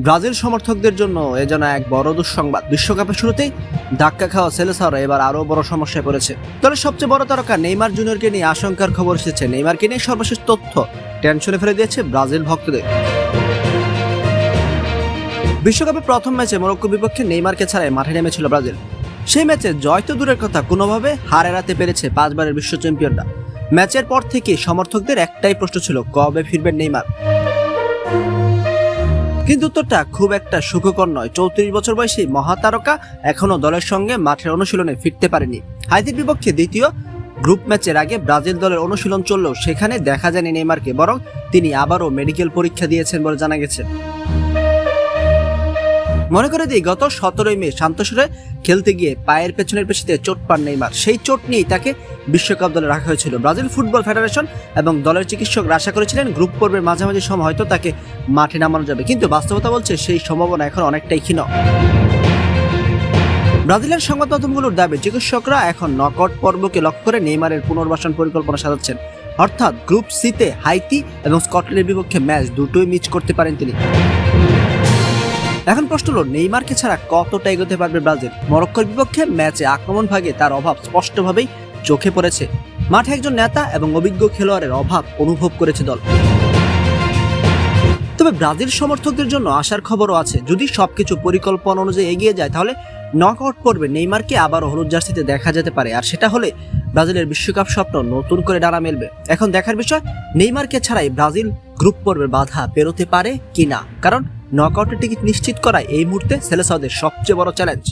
Brazil সমর্থকদের জন্য এ যেন এক বড় দুঃসংবাদ। বিশ্বকাপের শুরুতেই ধাক্কা খাওয়া সেলেসাওরা এবার আরও বড় সমস্যায় পড়েছে। দলের সবচেয়ে বড় তারকা নেইমার জুনিয়রকে নিয়ে আশঙ্কার খবর এসেছে। নেইমারকে নিয়ে সর্বশেষ তথ্য টেনশনে ফেলে দিয়েছে ব্রাজিল ভক্তদের। বিশ্বকাপের প্রথম ম্যাচে মরক্কোর বিপক্ষে নেইমারকে ছাড়াই মাঠে নেমেছিল ব্রাজিল। সেই ম্যাচে জয় তো দূরের কথা, কোনোভাবে হার এড়াতে পেরেছে 5 বারের বিশ্ব চ্যাম্পিয়নরা। ম্যাচের পর থেকে সমর্থকদের একটাই প্রশ্ন ছিল, কবে ফিরবেন নেইমার? কিন্তু উত্তরটা খুব একটা সুখকর নয়। 34 বছর বয়সী মহাতারকা এখনো দলের সঙ্গে মাঠের অনুশীলনে ফিরতে পারেনি। হাইতির বিপক্ষে দ্বিতীয় গ্রুপ ম্যাচের আগে ব্রাজিল দলের অনুশীলন চললেও সেখানে দেখা যায়নি নেইমারকে, বরং তিনি আবারও মেডিকেল পরীক্ষা দিয়েছেন বলে জানা গেছে। মনে করে দিই, গত 17 মে শান্তসুরে খেলতে গিয়ে পায়ের পেছনের পেশিতে চোট পান নেইমার। সেই চোট নিয়েই তাকে বিশ্বকাপ দলে রাখা হয়েছিল। ব্রাজিল ফুটবল ফেডারেশন এবং দলের চিকিৎসকরা আশা করেছিলেন গ্রুপ পর্বের মাঝামাঝি সময় হয়তো তাকে মাঠে নামানো যাবে, কিন্তু বাস্তবতা বলছে সেই সম্ভাবনা এখন অনেকটাই ক্ষীণ। ব্রাজিলের সংবাদ মাধ্যমগুলোর দাবি, চিকিৎসকরা এখন নকআউট পর্বকে লক্ষ্য করে নেইমারের পুনর্বাসন পরিকল্পনা সাজাচ্ছেন। অর্থাৎ গ্রুপ সিতে হাইতি এবং স্কটল্যান্ডের বিপক্ষে ম্যাচ দুটোই মিস করতে পারেন তিনি। এখন প্রশ্ন হলো, নেইমারকে ছাড়া কতটা এগোতে পারবে ব্রাজিল? মরক্কোর বিপক্ষে ম্যাচে আক্রমণ ভাগে তার অভাব স্পষ্টভাবেই চোখে পড়েছে। মাঠে একজন নেতা এবং অভিজ্ঞ খেলোয়াড়ের অভাব অনুভব করেছে দল। তবে ব্রাজিল সমর্থকদের জন্য আশার খবরও আছে। যদি সবকিছু পরিকল্পনা অনুযায়ী এগিয়ে যায়, তাহলে নকআউট পর্বে নেইমারকে আবারও হলুদ জার্সিতে দেখা যেতে পারে। আর সেটা হলে ব্রাজিলের বিশ্বকাপ স্বপ্ন নতুন করে ডানা মেলবে। এখন দেখার বিষয়, নেইমারকে ছাড়াই ব্রাজিল গ্রুপ পর্বের বাধা পেরোতে পারে কিনা, কারণ নকআউটের টিকিট নিশ্চিত করাই এই মুহূর্তে সেলেসাওদের সবচেয়ে বড় চ্যালেঞ্জ।